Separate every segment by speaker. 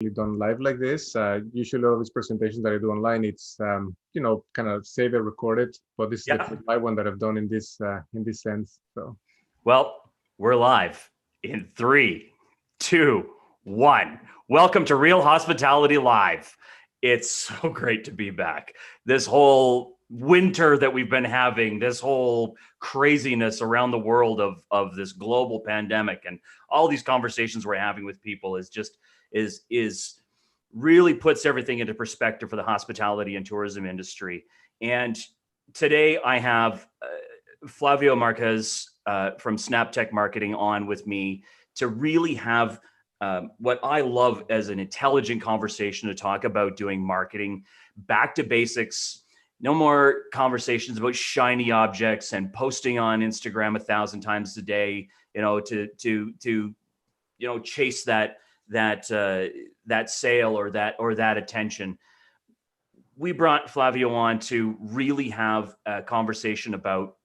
Speaker 1: done live like this. Usually all these presentations that I do online, it's kind of save and record it. But this is the
Speaker 2: Yeah.
Speaker 1: first live one that I've done in this sense. So
Speaker 2: Well, we're live in 3, 2, 1. Welcome to Real Hospitality Live. It's so great to be back. This whole winter that we've been having, this whole craziness around the world of this global pandemic and all these conversations we're having with people is really puts everything into perspective for the hospitality and tourism industry. And today I have Flavio Marquez from Snaptech Marketing on with me to really have what I love as an intelligent conversation to talk about doing marketing back to basics. No more conversations about shiny objects and posting on Instagram 1,000 times a day, to chase that sale or that attention. We brought Flavio on to really have a conversation about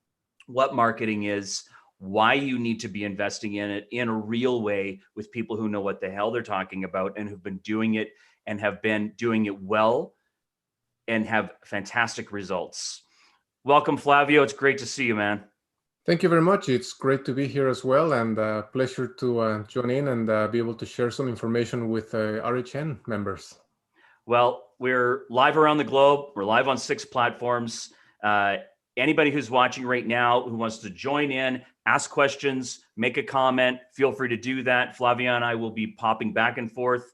Speaker 2: what marketing is, why you need to be investing in it in a real way with people who know what the hell they're talking about and who've been doing it and have been doing it well and have fantastic results. Welcome, Flavio. It's great to see you, man.
Speaker 1: thank you very much. It's great to be here as well, and pleasure to join in and be able to share some information with RHN members.
Speaker 2: Well, we're live around the globe. We're live on 6 platforms. Anybody who's watching right now who wants to join in, ask questions, make a comment, feel free to do that. Flavia and I will be popping back and forth.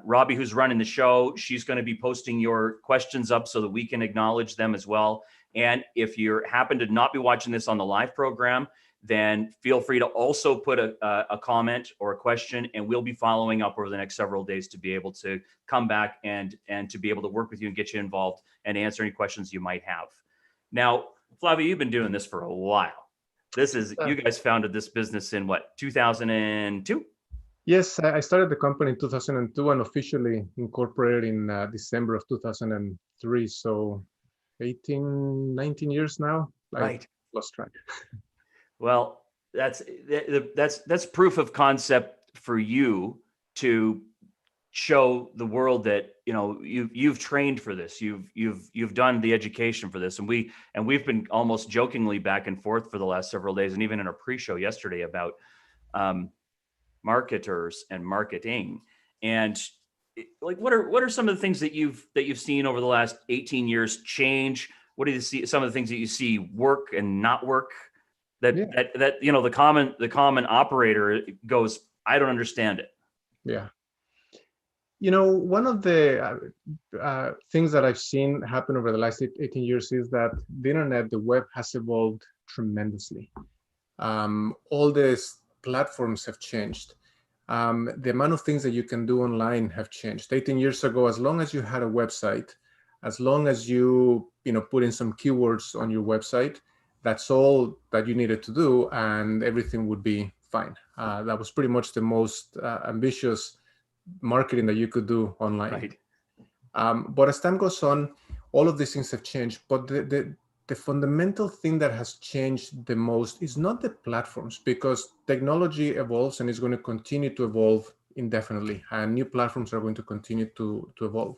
Speaker 2: Robbie, who's running the show, she's going to be posting your questions up so that we can acknowledge them as well. And if you happen to not be watching this on the live program, then feel free to also put a comment or a question, and we'll be following up over the next several days to be able to come back and to be able to work with you and get you involved and answer any questions you might have. Now, Flavio, you've been doing this for a while. You guys founded this business in what, 2002?
Speaker 1: Yes, I started the company in 2002 and officially incorporated in December of 2003. So 19 years now.
Speaker 2: Right.
Speaker 1: I lost track.
Speaker 2: Well, that's proof of concept for you to show the world that you've trained for this, you've done the education for this, and we've been almost jokingly back and forth for the last several days, and even in our pre-show yesterday about marketers and marketing, and like what are some of the things that you've seen over the last 18 years change? What do you see? Some of the things that you see work and not work that the common operator goes, I don't understand it.
Speaker 1: Yeah. One of the things that I've seen happen over the last 18 years is that the internet, the web has evolved tremendously. All these platforms have changed. The amount of things that you can do online have changed. 18 years ago, as long as you had a website, as long as you put in some keywords on your website, that's all that you needed to do, and everything would be fine. That was pretty much the most ambitious marketing that you could do online.
Speaker 2: Right.
Speaker 1: But as time goes on, all of these things have changed. But the fundamental thing that has changed the most is not the platforms, because technology evolves and is going to continue to evolve indefinitely, and new platforms are going to continue to evolve.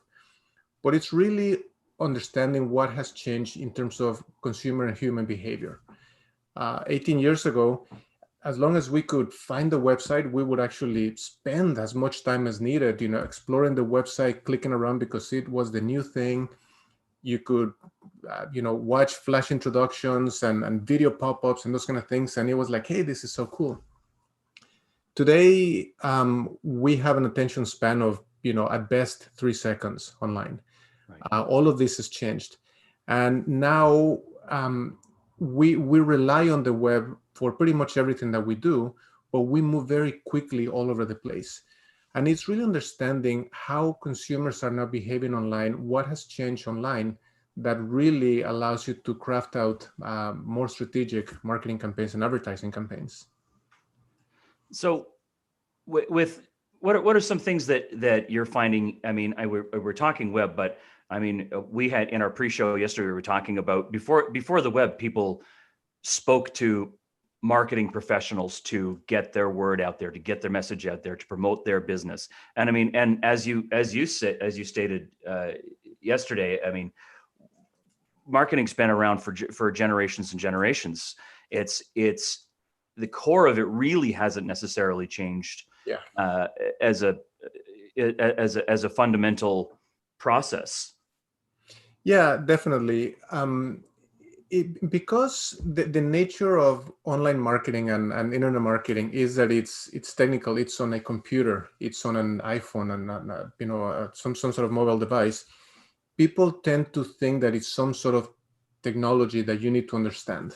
Speaker 1: But it's really understanding what has changed in terms of consumer and human behavior. 18 years ago, as long as we could find the website, we would actually spend as much time as needed, exploring the website, clicking around because it was the new thing. You could, watch flash introductions and video pop-ups and those kind of things. And it was like, hey, this is so cool. Today, we have an attention span of, at best 3 seconds online. Right. All of this has changed. And now we rely on the web for pretty much everything that we do, but we move very quickly all over the place. And it's really understanding how consumers are now behaving online, what has changed online, that really allows you to craft out more strategic marketing campaigns and advertising campaigns.
Speaker 2: So with what are some things that you're finding? I mean, we're talking web, but I mean, we had in our pre-show yesterday, we were talking about before the web, people spoke to marketing professionals to get their word out there, to get their message out there, to promote their business. And I mean, and as you stated yesterday, I mean, marketing's been around for generations and generations. It's the core of it really hasn't necessarily changed.
Speaker 1: Yeah.
Speaker 2: As a fundamental process.
Speaker 1: Yeah, definitely. Because the nature of online marketing and internet marketing is that it's technical. It's on a computer. It's on an iPhone and some sort of mobile device. People tend to think that it's some sort of technology that you need to understand.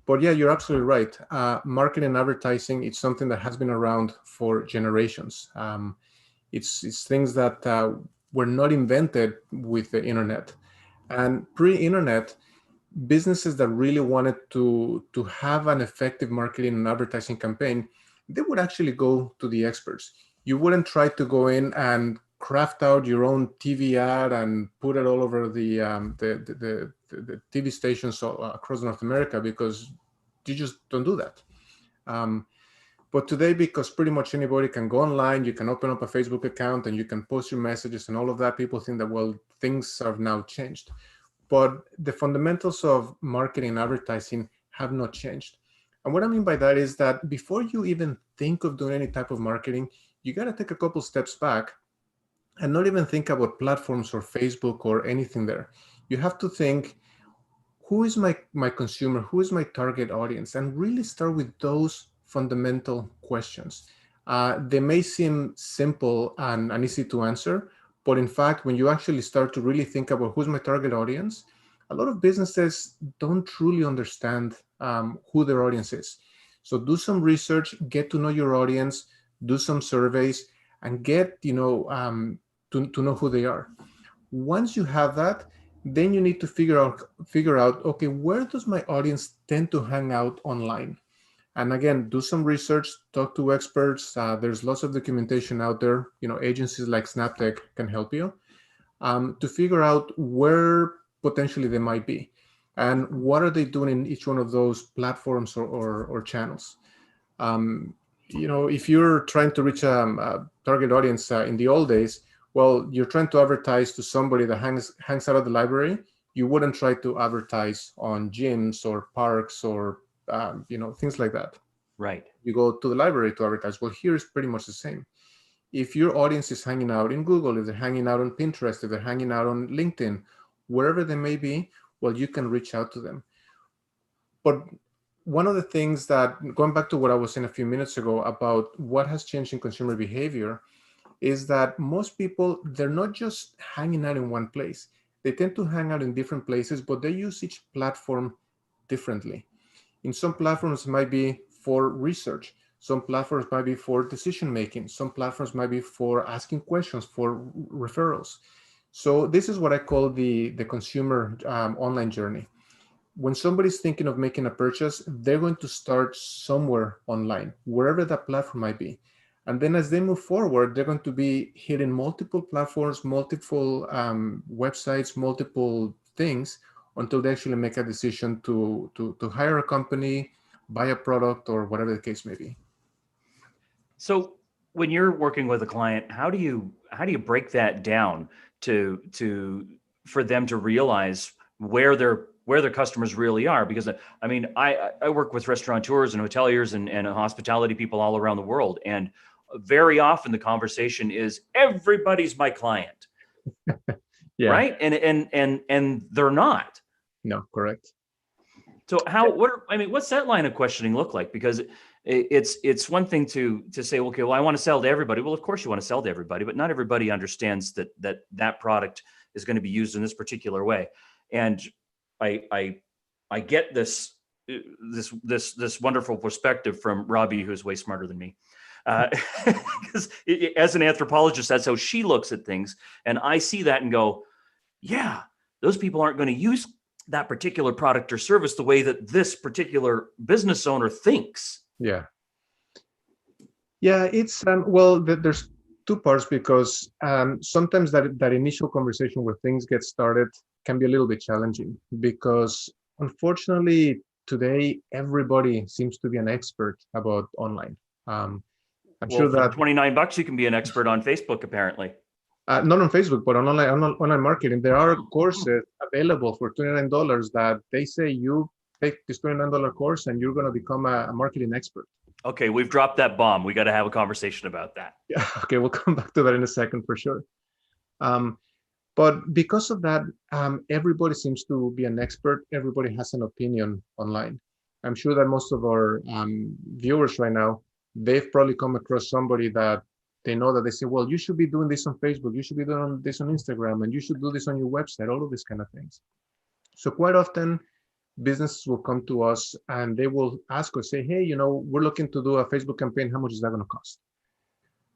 Speaker 1: But yeah, you're absolutely right. Marketing and advertising, it's something that has been around for generations. It's things that were not invented with the internet. And pre-internet, businesses that really wanted to have an effective marketing and advertising campaign, they would actually go to the experts. You wouldn't try to go in and craft out your own TV ad and put it all over the TV stations across North America, because you just don't do that. But today, because pretty much anybody can go online, you can open up a Facebook account and you can post your messages and all of that, people think that, well, things have now changed. But the fundamentals of marketing and advertising have not changed. And what I mean by that is that before you even think of doing any type of marketing, you got to take a couple steps back and not even think about platforms or Facebook or anything there. You have to think, who is my consumer? Who is my target audience? And really start with those fundamental questions. They may seem simple and easy to answer, but in fact, when you actually start to really think about who's my target audience, a lot of businesses don't truly understand who their audience is. So do some research, get to know your audience, do some surveys, and get to know who they are. Once you have that, then you need to figure out, okay, where does my audience tend to hang out online? And again, do some research, talk to experts. There's lots of documentation out there. Agencies like Snaptech can help you to figure out where potentially they might be and what are they doing in each one of those platforms or channels. If you're trying to reach a target audience in the old days, well, you're trying to advertise to somebody that hangs out at the library. You wouldn't try to advertise on gyms or parks or things like that.
Speaker 2: Right.
Speaker 1: You go to the library to advertise. Well, here is pretty much the same. If your audience is hanging out in Google, if they're hanging out on Pinterest, if they're hanging out on LinkedIn, wherever they may be, well, you can reach out to them. But one of the things that, going back to what I was saying a few minutes ago about what has changed in consumer behavior, is that most people, they're not just hanging out in one place. They tend to hang out in different places, but they use each platform differently. In some platforms, it might be for research. Some platforms might be for decision making. Some platforms might be for asking questions, for referrals. So this is what I call the consumer online journey. When somebody's thinking of making a purchase, they're going to start somewhere online, wherever that platform might be. And then as they move forward, they're going to be hitting multiple platforms, multiple websites, multiple things, until they actually make a decision to hire a company, buy a product, or whatever the case may be.
Speaker 2: So when you're working with a client, how do you break that down for them to realize where their customers really are? Because I mean, I work with restaurateurs and hoteliers and hospitality people all around the world, and very often the conversation is everybody's my client. Yeah. Right? And they're not.
Speaker 1: No, correct.
Speaker 2: So what's that line of questioning look like? Because it's one thing to say, okay, well, I want to sell to everybody. Well, of course you want to sell to everybody, but not everybody understands that product is going to be used in this particular way. And I get this wonderful perspective from Robbie, who's way smarter than me. Because as an anthropologist, that's how she looks at things. And I see that and go, yeah, those people aren't going to use that particular product or service the way that this particular business owner thinks.
Speaker 1: Yeah. It's well, there's two parts, because sometimes that initial conversation where things get started can be a little bit challenging, because unfortunately today everybody seems to be an expert about online. I'm
Speaker 2: Well,
Speaker 1: sure
Speaker 2: for
Speaker 1: that
Speaker 2: $29, you can be an expert on Facebook, apparently.
Speaker 1: not on Facebook, but on online marketing, there are courses available for $29 that they say you take this $29 course and you're going to become a marketing expert.
Speaker 2: Okay, we've dropped that bomb. We got to have a conversation about that.
Speaker 1: Yeah, okay, we'll come back to that in a second for sure. But because of that, everybody seems to be an expert. Everybody has an opinion online. I'm sure that most of our viewers right now, they've probably come across somebody that they know that they say, well, you should be doing this on Facebook, you should be doing this on Instagram, and you should do this on your website, all of these kind of things. So quite often, businesses will come to us and they will ask us, say, hey, we're looking to do a Facebook campaign. How much is that going to cost?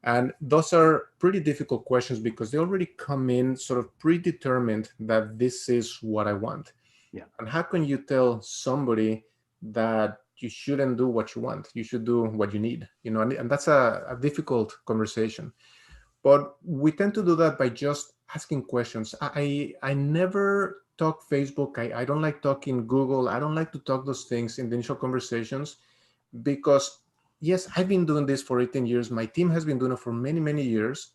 Speaker 1: And those are pretty difficult questions because they already come in sort of predetermined that this is what I want.
Speaker 2: Yeah.
Speaker 1: And how can you tell somebody that you shouldn't do what you want? You should do what you need, and that's a difficult conversation. But we tend to do that by just asking questions. I never talk Facebook. I don't like talking Google. I don't like to talk those things in the initial conversations because yes, I've been doing this for 18 years. My team has been doing it for many, many years,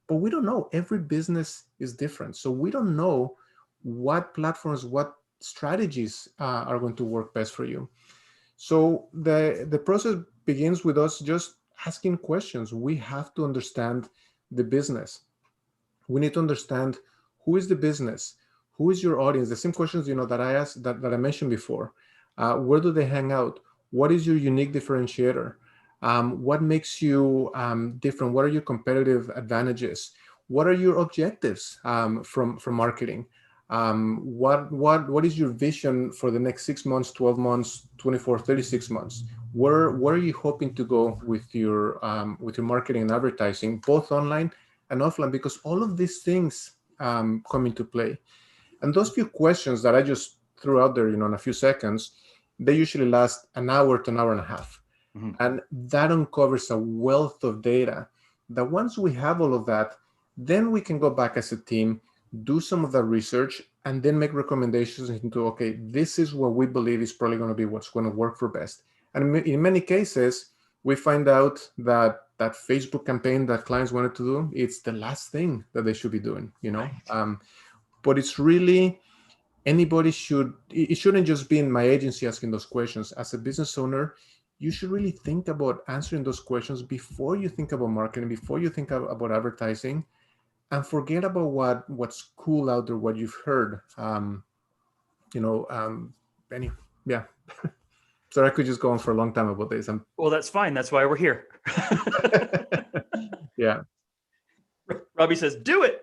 Speaker 1: but we don't know. Every business is different. So we don't know what platforms, what strategies are going to work best for you. So the process begins with us just asking questions. We have to understand the business. We need to understand who is the business, who is your audience. The same questions, that I asked, that I mentioned before. Where do they hang out? What is your unique differentiator? What makes you different? What are your competitive advantages? What are your objectives from marketing? What is your vision for the next 6 months, 12 months, 24, 36 months? Where are you hoping to go with your marketing and advertising, both online and offline? Because all of these things come into play. And those few questions that I just threw out there, in a few seconds, they usually last an hour to an hour and a half. Mm-hmm. And that uncovers a wealth of data that once we have all of that, then we can go back as a team, do some of that research, and then make recommendations into, okay, this is what we believe is probably going to be what's going to work for best. And in many cases, we find out that that Facebook campaign that clients wanted to do, it's the last thing that they should be doing, Right. But it's really, it shouldn't just be in my agency asking those questions. As a business owner, you should really think about answering those questions before you think about marketing, before you think about advertising, and forget about what's cool out there, what you've heard. Yeah. So I could just go on for a long time about this.
Speaker 2: Well, that's fine. That's why we're here.
Speaker 1: Yeah.
Speaker 2: Robbie says, do it.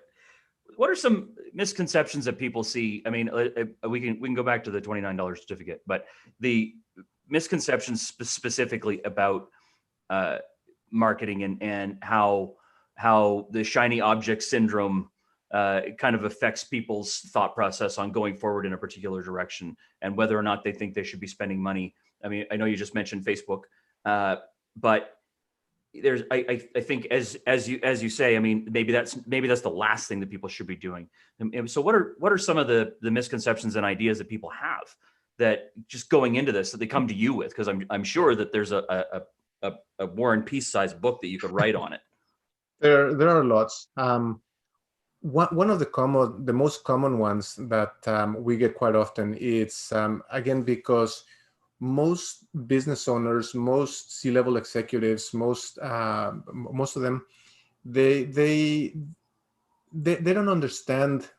Speaker 2: What are some misconceptions that people see? I mean, we can go back to the $29 certificate, but the misconceptions specifically about marketing and how the shiny object syndrome kind of affects people's thought process on going forward in a particular direction and whether or not they think they should be spending money. I mean, I know you just mentioned Facebook, but there's, I think as you say, I mean, maybe that's the last thing that people should be doing. And so what are some of the misconceptions and ideas that people have that just going into this that they come to you with? Because I'm sure that there's a War and Peace sized book that you could write on it.
Speaker 1: There are lots. One of the most common ones that we get quite often, it's again because most business owners, most C-level executives, most of them, they don't understand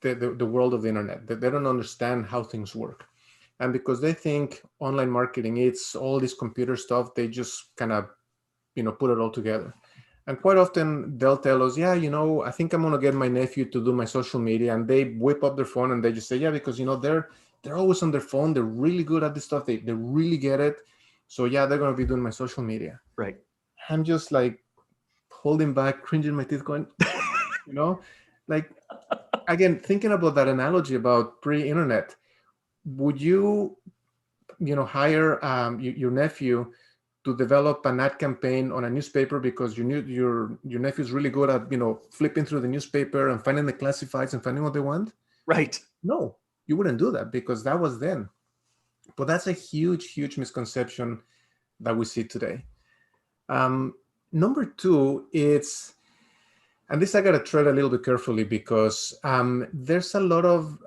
Speaker 1: the world of the internet. They don't understand how things work, and because they think online marketing, it's all this computer stuff, they just kind of put it all together. And quite often they'll tell us, yeah, I think I'm gonna get my nephew to do my social media, and they whip up their phone and they just say, yeah, because they're always on their phone. They're really good at this stuff. They really get it. So yeah, they're going to be doing my social media.
Speaker 2: Right.
Speaker 1: I'm just like holding back, cringing my teeth going, like, again, thinking about that analogy about pre-internet, would you, hire your nephew to develop an ad campaign on a newspaper because your nephew is really good at, flipping through the newspaper and finding the classifieds and finding what they want?
Speaker 2: Right.
Speaker 1: No. You wouldn't do that because that was then. But that's a huge, huge misconception that we see today. Number two, and this I got to tread a little bit carefully because there's a lot of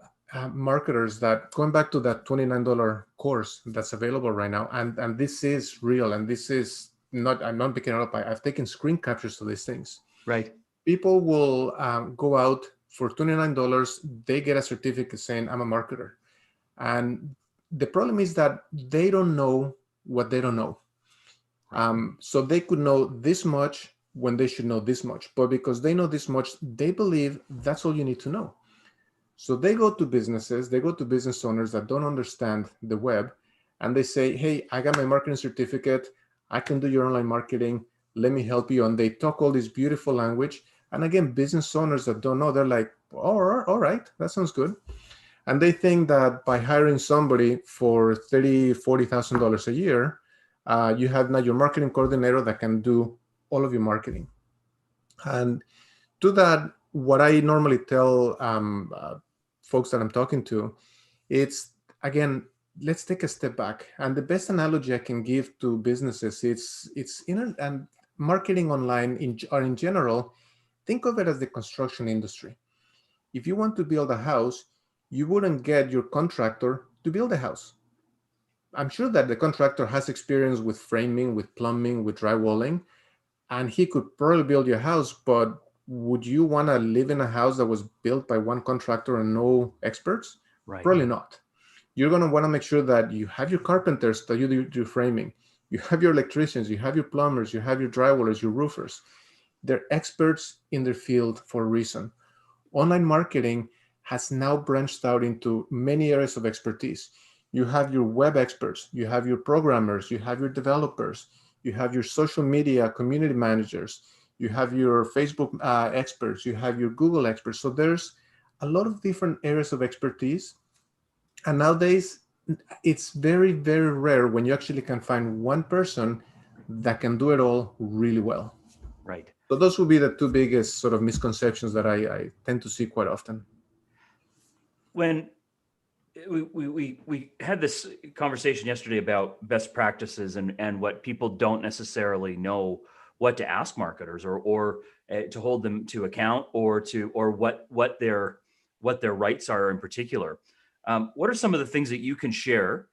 Speaker 1: marketers that, going back to that $29 course that's available right now, and this is real, and this is not, I'm not picking it up. I've taken screen captures of these things.
Speaker 2: Right.
Speaker 1: People will go out for $29. They get a certificate saying, I'm a marketer. And the problem is that they don't know what they don't know. So they could know this much when they should know this much. But because they know this much, they believe that's all you need to know. So they go to businesses, they go to business owners that don't understand the web, and they say, hey, I got my marketing certificate. I can do your online marketing. Let me help you. And they talk all this beautiful language. And again, business owners that don't know, they're like, oh, all right, that sounds good. And they think that by hiring somebody for $30,000, $40,000 a year, you have now your marketing coordinator that can do all of your marketing. And to that, what I normally tell folks that I'm talking to, it's, again, let's take a step back. And the best analogy I can give to businesses, it's and marketing online or in general, think of it as the construction industry. If you want to build a house, you wouldn't get your contractor to build a house. I'm sure that the contractor has experience with framing, with plumbing, with drywalling, and he could probably build your house, but would you want to live in a house that was built by one contractor and no experts?
Speaker 2: Right.
Speaker 1: Probably not. You're going to want to make sure that you have your carpenters that you do framing, you have your electricians, you have your plumbers, you have your drywallers, your roofers. They're experts in their field for a reason. Online marketing has now branched out into many areas of expertise. You have your web experts, you have your programmers, you have your developers, you have your social media community managers, you have your Facebook experts, you have your Google experts. So there's a lot of different areas of expertise. And nowadays, it's very, very rare when you actually can find one person that can do it all really well.
Speaker 2: Right.
Speaker 1: So those would be the two biggest sort of misconceptions that I tend to see quite often.
Speaker 2: When we had this conversation yesterday about best practices and what people don't necessarily know what to ask marketers or to hold them to account or what their rights are in particular. What are some of the things that you can share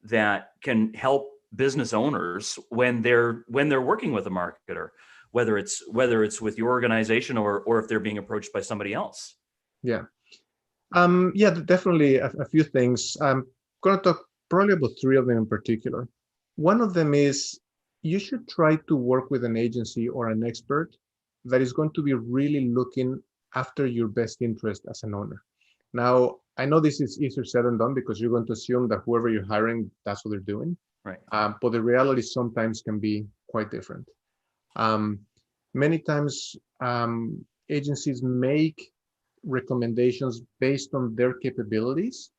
Speaker 2: that can help business owners when they're working with a marketer, whether it's with your organization or if they're being approached by somebody else?
Speaker 1: Yeah. Yeah, definitely a few things. I'm going to talk probably about three of them in particular. One of them is you should try to work with an agency or an expert that is going to be really looking after your best interest as an owner. Now, I know this is easier said than done because you're going to assume that whoever you're hiring, that's what they're doing.
Speaker 2: Right.
Speaker 1: But the reality sometimes can be quite different. Many times, agencies make recommendations based on their capabilities,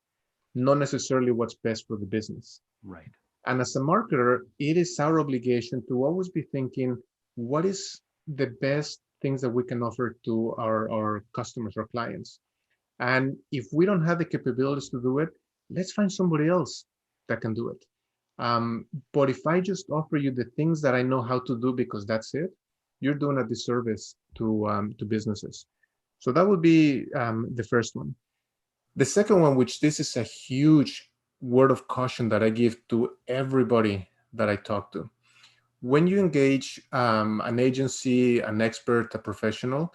Speaker 1: not necessarily what's best for the business.
Speaker 2: Right.
Speaker 1: And as a marketer, it is our obligation to always be thinking, what is the best things that we can offer to our customers or clients? And if we don't have the capabilities to do it, let's find somebody else that can do it. But if I just offer you the things that I know how to do because that's it, you're doing a disservice to businesses. So that would be the first one. The second one, which this is a huge word of caution that I give to everybody that I talk to. When you engage an agency, an expert, a professional,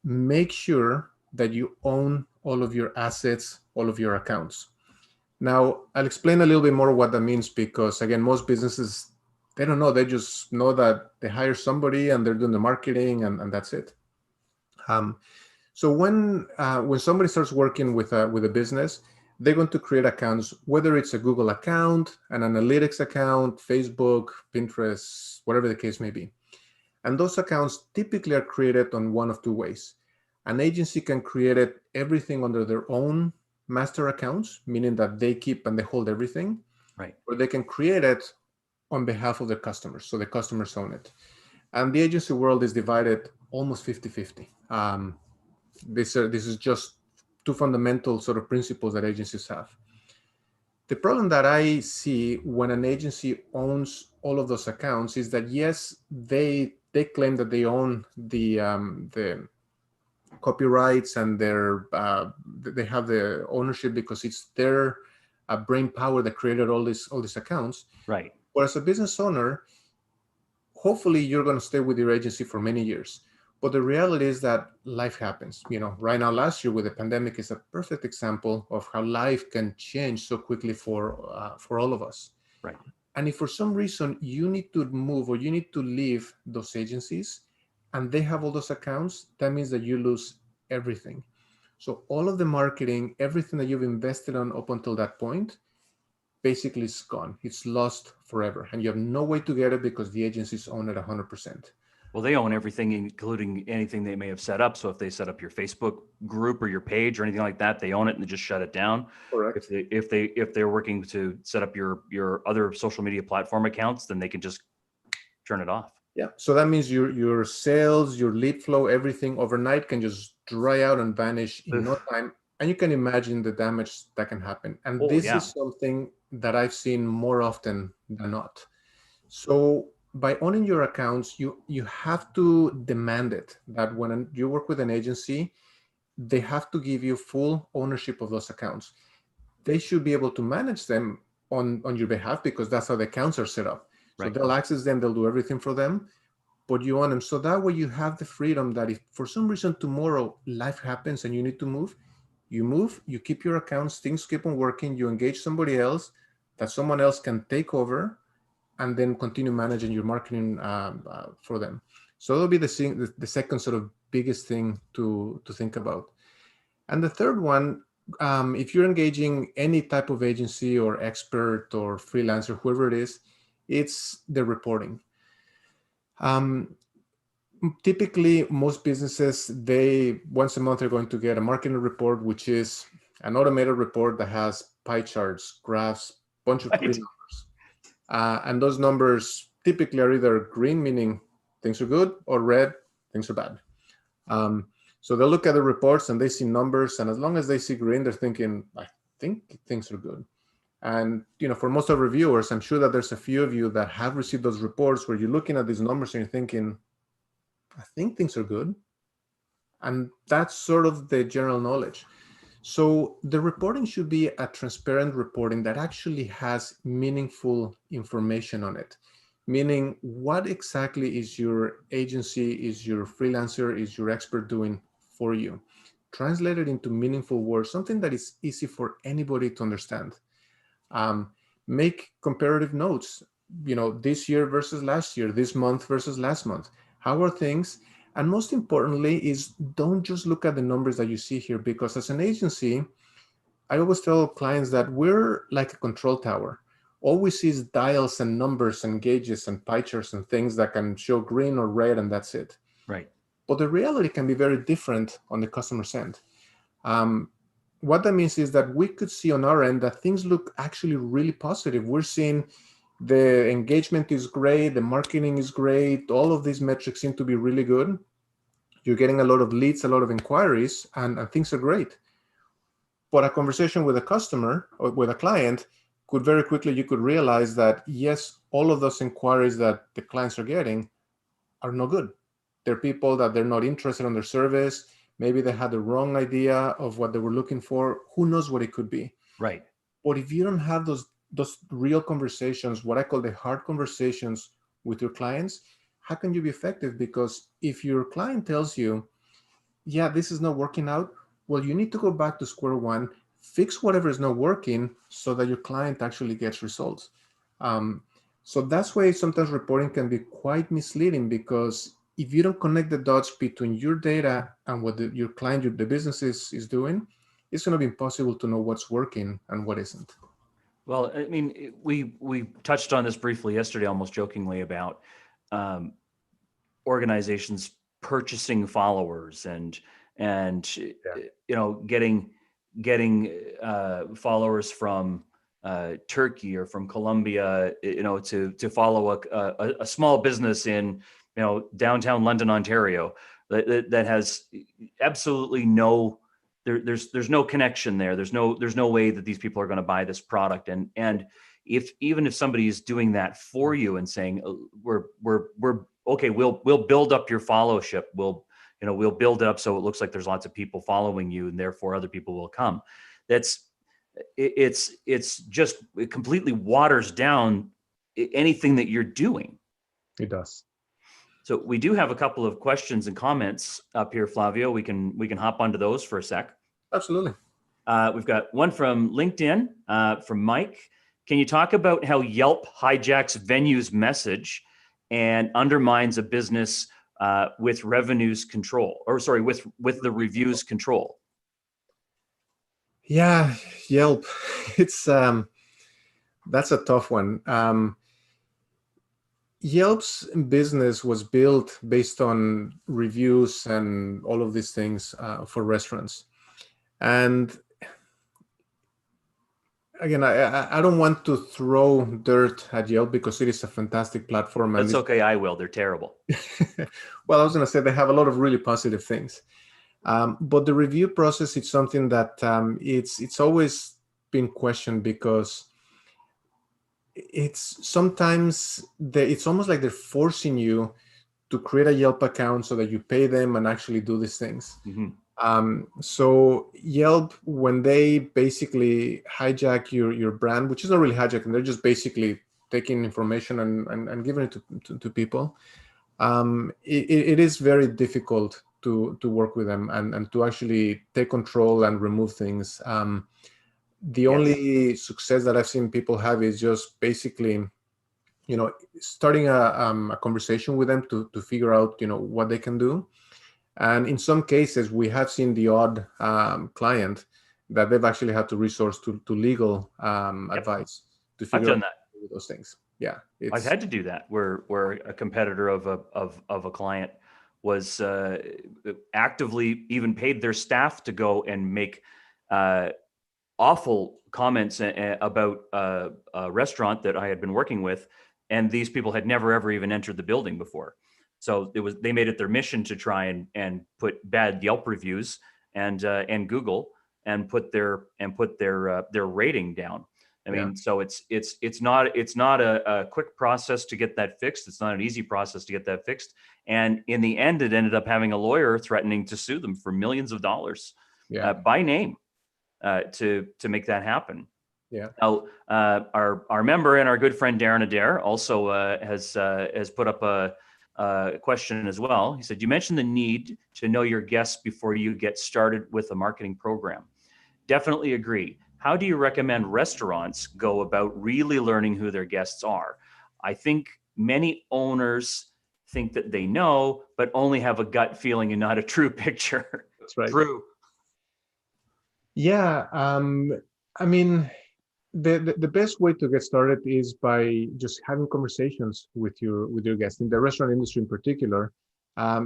Speaker 1: make sure that you own all of your assets, all of your accounts. Now, I'll explain a little bit more what that means because, again, most businesses, they don't know. They just know that they hire somebody and they're doing the marketing and that's it. So when somebody starts working with a business, they're going to create accounts, whether it's a Google account, an analytics account, Facebook, Pinterest, whatever the case may be. And those accounts typically are created on one of two ways. An agency can create it everything under their own master accounts, meaning that they keep and they hold everything.
Speaker 2: Right.
Speaker 1: Or they can create it on behalf of their customers, so the customers own it. And the agency world is divided almost 50-50. This is just two fundamental sort of principles that agencies have. The problem that I see when an agency owns all of those accounts is that yes, they claim that they own the copyrights and they have the ownership because it's their brain power that created all these accounts.
Speaker 2: Right.
Speaker 1: But as a business owner, hopefully you're going to stay with your agency for many years. But the reality is that life happens. Right now, last year with the pandemic is a perfect example of how life can change so quickly for all of us.
Speaker 2: Right.
Speaker 1: And if for some reason you need to move or you need to leave those agencies and they have all those accounts, that means that you lose everything. So all of the marketing, everything that you've invested on up until that point, basically is gone. It's lost forever. And you have no way to get it because the agencies own it 100%.
Speaker 2: Well, they own everything, including anything they may have set up. So if they set up your Facebook group or your page or anything like that, they own it and they just shut it down.
Speaker 1: Correct.
Speaker 2: If they're working to set up your other social media platform accounts, then they can just turn it off.
Speaker 1: Yeah. So that means your sales, your lead flow, everything overnight can just dry out and vanish in no time. And you can imagine the damage that can happen. And
Speaker 2: Oh,
Speaker 1: this
Speaker 2: yeah.
Speaker 1: is something that I've seen more often than not. So by owning your accounts, you have to demand it that when you work with an agency, they have to give you full ownership of those accounts. They should be able to manage them on your behalf because that's how the accounts are set up. So
Speaker 2: Right.
Speaker 1: they'll access them, they'll do everything for them, but you own them. So that way you have the freedom that if for some reason tomorrow life happens and you need to move, you keep your accounts, things keep on working, you engage somebody else that someone else can take over and then continue managing your marketing for them. So that'll be the second sort of biggest thing to think about. And the third one, if you're engaging any type of agency or expert or freelancer, whoever it is, it's the reporting. Typically, most businesses, they once a month are going to get a marketing report, which is an automated report that has pie charts, graphs, bunch of pretty
Speaker 2: Right.
Speaker 1: numbers. And those numbers typically are either green, meaning things are good, or red, things are bad. So they'll look at the reports and they see numbers, and as long as they see green, they're thinking, I think things are good. And for most of reviewers, I'm sure that there's a few of you that have received those reports where you're looking at these numbers and you're thinking, I think things are good. And that's sort of the general knowledge. So the reporting should be a transparent reporting that actually has meaningful information on it. Meaning, what exactly is your agency, is your freelancer, is your expert doing for you? Translate it into meaningful words, something that is easy for anybody to understand. Make comparative notes, this year versus last year, this month versus last month. How are things? And most importantly is don't just look at the numbers that you see here, because as an agency, I always tell clients that we're like a control tower. All we see is dials and numbers and gauges and pie charts and things that can show green or red, and that's it.
Speaker 2: Right.
Speaker 1: But the reality can be very different on the customer's end. What that means is that we could see on our end that things look actually really positive. We're seeing the engagement is great, the marketing is great, all of these metrics seem to be really good. You're getting a lot of leads, a lot of inquiries, and things are great. But a conversation with a customer or with a client could very quickly, you could realize that, yes, all of those inquiries that the clients are getting are no good. They're people that they're not interested in their service. Maybe they had the wrong idea of what they were looking for. Who knows what it could be?
Speaker 2: Right.
Speaker 1: But if you don't have those real conversations, what I call the hard conversations with your clients, how can you be effective? Because if your client tells you, yeah, this is not working out, well, you need to go back to square one, fix whatever is not working so that your client actually gets results. So that's why sometimes reporting can be quite misleading, because if you don't connect the dots between your data and what your client, the business is doing, it's going to be impossible to know what's working and what isn't.
Speaker 2: Well, I mean, we touched on this briefly yesterday, almost jokingly, about organizations purchasing followers and getting followers from Turkey or from Colombia, to follow a small business in downtown London, Ontario, that has absolutely no there's no connection there. There's no way that these people are going to buy this product. And even if somebody is doing that for you and saying, we're okay, we'll build up your followership. We'll build it up so it looks like there's lots of people following you, and therefore other people will come. It's just, it completely waters down anything that you're doing.
Speaker 1: It does.
Speaker 2: So we do have a couple of questions and comments up here, Flavio. We can hop onto those for a sec.
Speaker 1: Absolutely.
Speaker 2: We've got one from LinkedIn, from Mike. Can you talk about how Yelp hijacks venues message and undermines a business with revenues control, or sorry, with the reviews control?
Speaker 1: Yeah, Yelp. It's that's a tough one. Yelp's business was built based on reviews and all of these things for restaurants. And again, I don't want to throw dirt at Yelp because it is a fantastic platform.
Speaker 2: That's okay. I will. They're terrible.
Speaker 1: Well, I was going to say they have a lot of really positive things. But the review process is something that it's always been questioned because it's sometimes it's almost like they're forcing you to create a Yelp account so that you pay them and actually do these things.
Speaker 2: Mm-hmm.
Speaker 1: So Yelp, when they basically hijack your brand, which is not really hijacking, they're just basically taking information and giving it to people. It is very difficult to work with them and to actually take control and remove things. The only success that I've seen people have is just basically, starting a conversation with them to figure out, what they can do. And in some cases, we have seen the odd client that they've actually had to resource to legal advice to figure out those things. Yeah,
Speaker 2: I've had to do that where a competitor of a client was actively even paid their staff to go and make awful comments about a restaurant that I had been working with, and these people had never ever even entered the building before. So they made it their mission to try and put bad Yelp reviews and Google and put their rating down. I mean, so it's not a quick process to get that fixed. It's not an easy process to get that fixed. And in the end, it ended up having a lawyer threatening to sue them for millions of dollars by name to make that happen.
Speaker 1: Yeah.
Speaker 2: Now, our member and our good friend Darren Adair also has put up a question as well. He said, you mentioned the need to know your guests before you get started with a marketing program. Definitely agree. How do you recommend restaurants go about really learning who their guests are? I think many owners think that they know, but only have a gut feeling and not a true picture.
Speaker 1: That's right.
Speaker 2: True.
Speaker 1: Yeah. I mean, the best way to get started is by just having conversations with your guests in the restaurant industry in particular.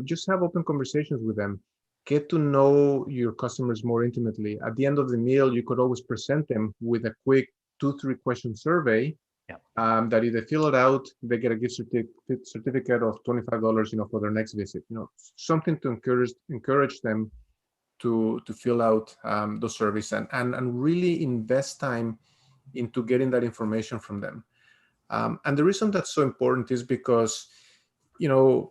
Speaker 1: Just have open conversations with them. Get to know your customers more intimately. At the end of the meal, you could always present them with a quick 2-3 question survey. That if they fill it out, they get a gift certificate of $25, for their next visit. Something to encourage them to fill out those surveys and really invest time into getting that information from them. And the reason that's so important is because,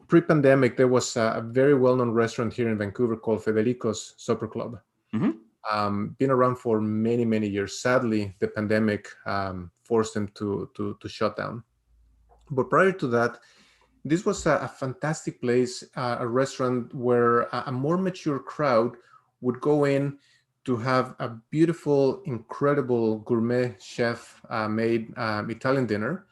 Speaker 1: pre-pandemic, there was a very well-known restaurant here in Vancouver called Federico's Supper Club. Mm-hmm. Been around for many, many years. Sadly, the pandemic forced them to shut down. But prior to that, this was a fantastic place, a restaurant where a more mature crowd would go in to have a beautiful, incredible gourmet chef made Italian dinner.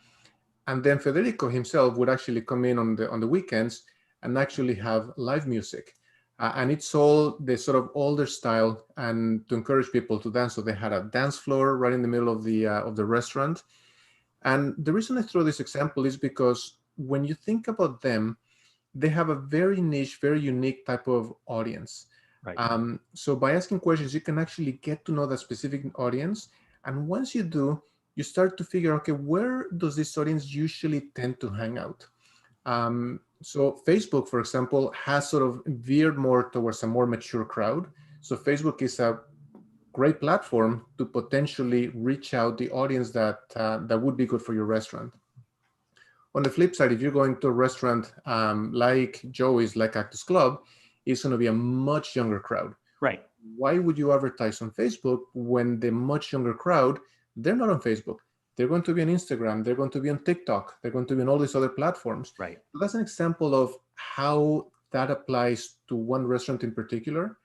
Speaker 1: And then Federico himself would actually come in on the weekends and actually have live music. And it's all the sort of older style and to encourage people to dance. So they had a dance floor right in the middle of the restaurant. And the reason I throw this example is because when you think about them, they have a very niche, very unique type of audience. Right. So by asking questions, you can actually get to know that specific audience. And once you do, you start to figure, okay, where does this audience usually tend to hang out? So Facebook, for example, has sort of veered more towards a more mature crowd. So Facebook is a great platform to potentially reach out the audience that would be good for your restaurant. On the flip side, if you're going to a restaurant like Joey's, like Cactus Club, it's going to be a much younger crowd.
Speaker 2: Right.
Speaker 1: Why would you advertise on Facebook when the much younger crowd, they're not on Facebook? They're going to be on Instagram. They're going to be on TikTok. They're going to be on all these other platforms.
Speaker 2: Right.
Speaker 1: So that's an example of how that applies to one restaurant in particular.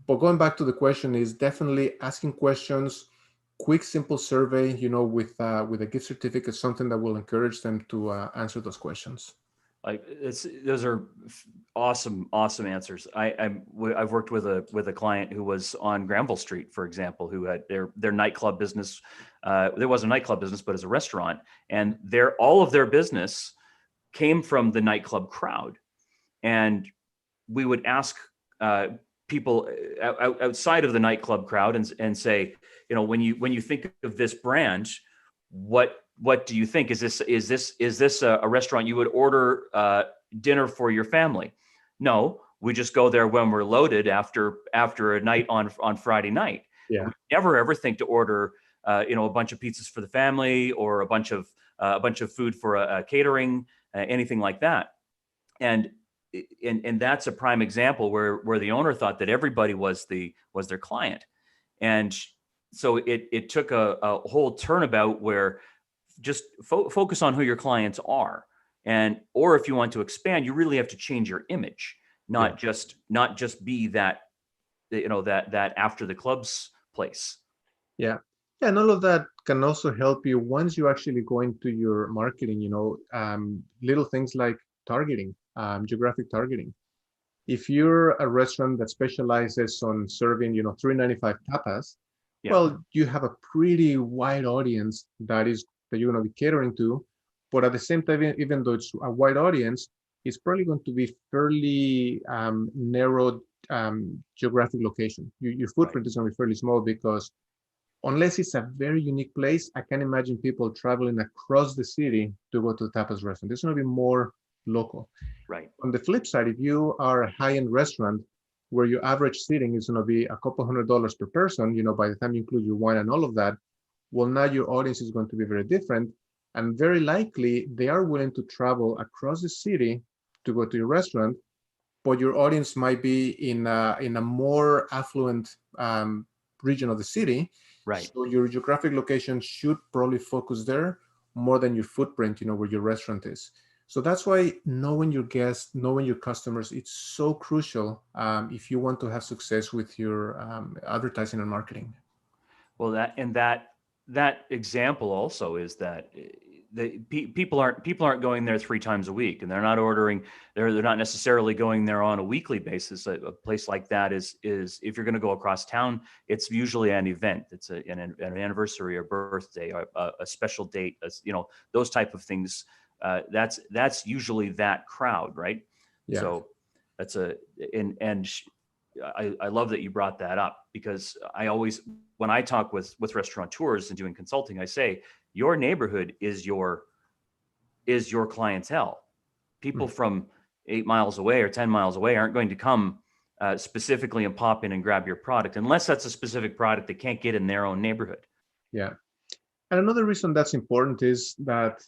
Speaker 1: But going back to the question is definitely asking questions, quick, simple survey, with a gift certificate, something that will encourage them to answer those questions.
Speaker 2: Those are awesome answers. I've worked with a client who was on Granville Street, for example, who had their nightclub business. There was a nightclub business, but as a restaurant, and all of their business came from the nightclub crowd. And we would ask people outside of the nightclub crowd and say, when you think of this brand, what do you think? Is this a restaurant you would order dinner for your family? No, we just go there when we're loaded after a night on Friday night.
Speaker 1: Yeah.
Speaker 2: We never ever think to order a bunch of pizzas for the family or a bunch of food for a catering, anything like that. And that's a prime example where the owner thought that everybody was their client. And so it took a whole turnabout where just focus on who your clients are. Or if you want to expand, you really have to change your image, not just be that after the club's place.
Speaker 1: Yeah. And all of that can also help you once you actually go into your marketing, little things like targeting, geographic targeting. If you're a restaurant that specializes on serving, $3.95 tapas, well, you have a pretty wide audience that you're going to be catering to. But at the same time, even though it's a wide audience, it's probably going to be fairly narrowed geographic location. Your footprint is going to be fairly small because unless it's a very unique place, I can't imagine people traveling across the city to go to the tapas restaurant. It's going to be more local.
Speaker 2: Right.
Speaker 1: On the flip side, if you are a high-end restaurant where your average seating is going to be a couple $100 per person, by the time you include your wine and all of that, well, now your audience is going to be very different. And very likely they are willing to travel across the city to go to your restaurant, but your audience might be in a more affluent region of the city.
Speaker 2: Right.
Speaker 1: So your geographic location should probably focus there more than your footprint, where your restaurant is. So that's why knowing your guests, knowing your customers, it's so crucial if you want to have success with your advertising and marketing.
Speaker 2: Well, that example also is that people aren't going there 3 times a week, and they're not ordering. They're not necessarily going there on a weekly basis. A place like that is if you're going to go across town, it's usually an event. It's an anniversary or birthday or a special date. Those type of things. That's usually that crowd, right?
Speaker 1: Yeah.
Speaker 2: So that's I love that you brought that up, because I always, when I talk with restaurateurs and doing consulting, I say your neighborhood is your clientele. People from 8 miles away or 10 miles away aren't going to come specifically and pop in and grab your product unless that's a specific product they can't get in their own neighborhood.
Speaker 1: Yeah. And another reason that's important is that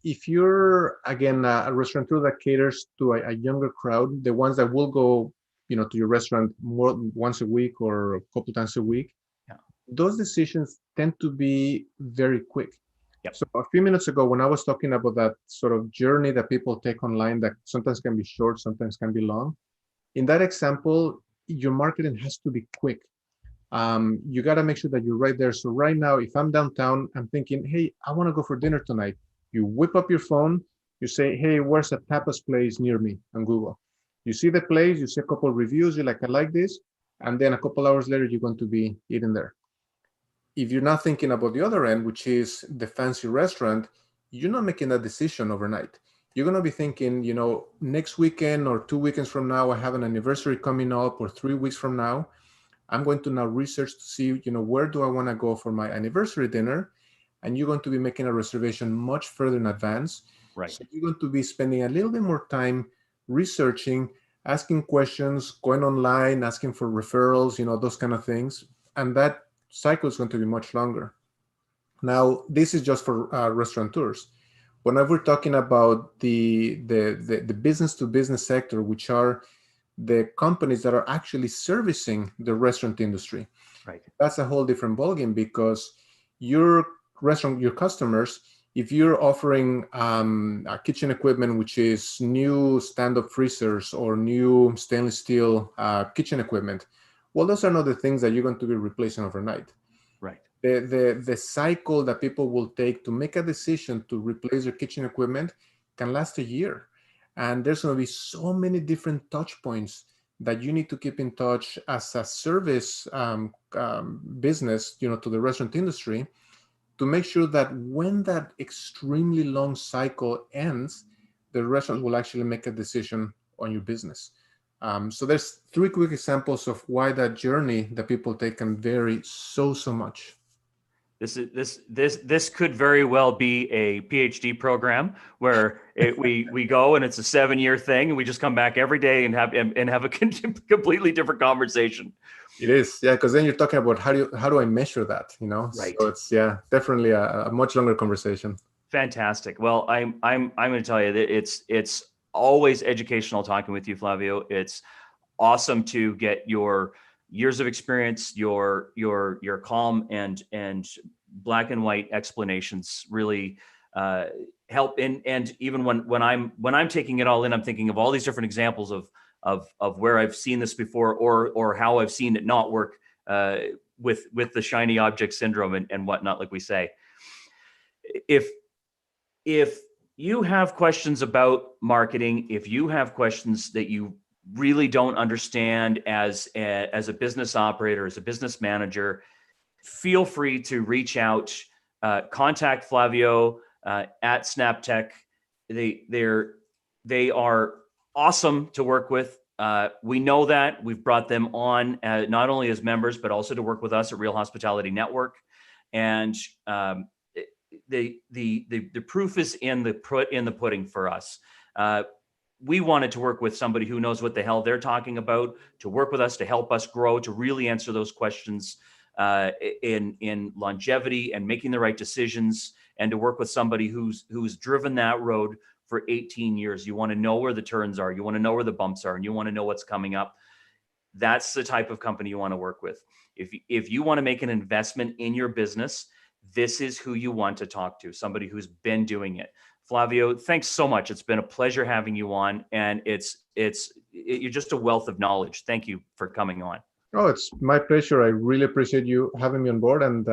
Speaker 1: if you're, again, a restaurateur that caters to a younger crowd, the ones that will go, to your restaurant more once a week or a couple times a week, those decisions tend to be very quick.
Speaker 2: Yep.
Speaker 1: So a few minutes ago, when I was talking about that sort of journey that people take online that sometimes can be short, sometimes can be long, in that example, your marketing has to be quick. You got to make sure that you're right there. So right now, if I'm downtown, I'm thinking, hey, I want to go for dinner tonight. You whip up your phone, you say, hey, where's a tapas place near me on Google? You see the place, you see a couple of reviews, you're like, I like this. And then a couple hours later, you're going to be eating there. If you're not thinking about the other end, which is the fancy restaurant, you're not making that decision overnight. You're going to be thinking, next weekend or 2 weekends from now, I have an anniversary coming up, or 3 weeks from now. I'm going to now research to see, where do I want to go for my anniversary dinner? And you're going to be making a reservation much further in advance.
Speaker 2: Right.
Speaker 1: So you're going to be spending a little bit more time researching asking questions, going online, asking for referrals, those kind of things. And that cycle is going to be much longer. Now, this is just for restaurateurs. Whenever we're talking about the business to business sector, which are the companies that are actually servicing the restaurant industry,
Speaker 2: Right.
Speaker 1: that's a whole different ballgame, because your customers, if you're offering kitchen equipment, which is new stand-up freezers or new stainless steel kitchen equipment, well, those are not the things that you're going to be replacing overnight.
Speaker 2: Right.
Speaker 1: The cycle that people will take to make a decision to replace their kitchen equipment can last a year. And there's going to be so many different touch points that you need to keep in touch as a service business, to the restaurant industry, to make sure that when that extremely long cycle ends, the restaurant will actually make a decision on your business. So there's 3 quick examples of why that journey that people take can vary so much.
Speaker 2: This could very well be a PhD program where we go and it's a 7-year thing, and we just come back every day and have a completely different conversation.
Speaker 1: It is, yeah, because then you're talking about how do I measure that,
Speaker 2: Right.
Speaker 1: So it's definitely a much longer conversation.
Speaker 2: Fantastic. Well, I'm going to tell you that it's always educational talking with you, Flavio. It's awesome to get your years of experience, your calm and black and white explanations really help. And even when I'm taking it all in, I'm thinking of all these different examples of where I've seen this before, or how I've seen it not work with the shiny object syndrome and whatnot, like we say. If you have questions about marketing, if you have questions that you really don't understand as a business operator, as a business manager, feel free to reach out, contact Flavio at Snaptech. They are awesome to work with. We know that. We've brought them on not only as members, but also to work with us at Real Hospitality Network. And the proof is in the pudding for us. We wanted to work with somebody who knows what the hell they're talking about, to work with us, to help us grow, to really answer those questions in longevity and making the right decisions, and to work with somebody who's driven that road for 18 years. You want to know where the turns are, you want to know where the bumps are, and you want to know what's coming up. That's the type of company you want to work with. If you want to make an investment in your business, this is who you want to talk to, somebody who's been doing it. Flavio, thanks so much. It's been a pleasure having you on, and you're just a wealth of knowledge. Thank you for coming on.
Speaker 1: Oh, it's my pleasure. I really appreciate you having me on board and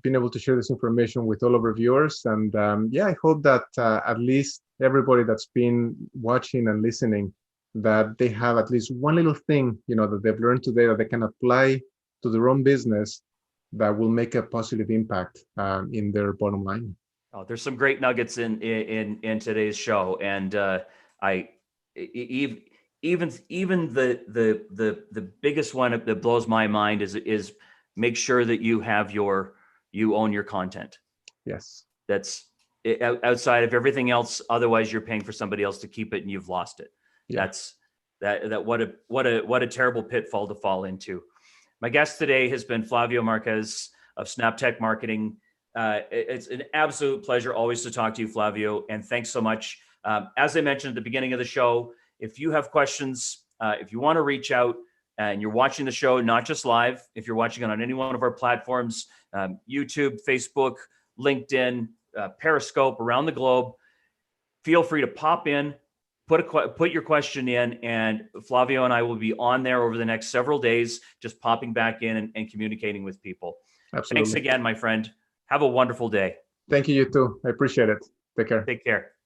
Speaker 1: being able to share this information with all of our viewers. And I hope that at least everybody that's been watching and listening, that they have at least one little thing, that they've learned today that they can apply to their own business that will make a positive impact in their bottom line.
Speaker 2: Oh, there's some great nuggets in today's show, and even the biggest one that blows my mind is make sure that you own your content.
Speaker 1: Yes.
Speaker 2: That's outside of everything else. Otherwise, you're paying for somebody else to keep it, and you've lost it. Yeah. What a terrible pitfall to fall into. My guest today has been Flavio Marquez of Snaptech Marketing. It's an absolute pleasure always to talk to you, Flavio, and thanks so much. As I mentioned at the beginning of the show, if you have questions, if you want to reach out and you're watching the show, not just live, if you're watching it on any one of our platforms, YouTube, Facebook, LinkedIn, Periscope, around the globe, feel free to pop in, put your question in, and Flavio and I will be on there over the next several days, just popping back in and communicating with people.
Speaker 1: Absolutely.
Speaker 2: Thanks again, my friend. Have a wonderful day.
Speaker 1: Thank you, you too. I appreciate it. Take care.
Speaker 2: Take care.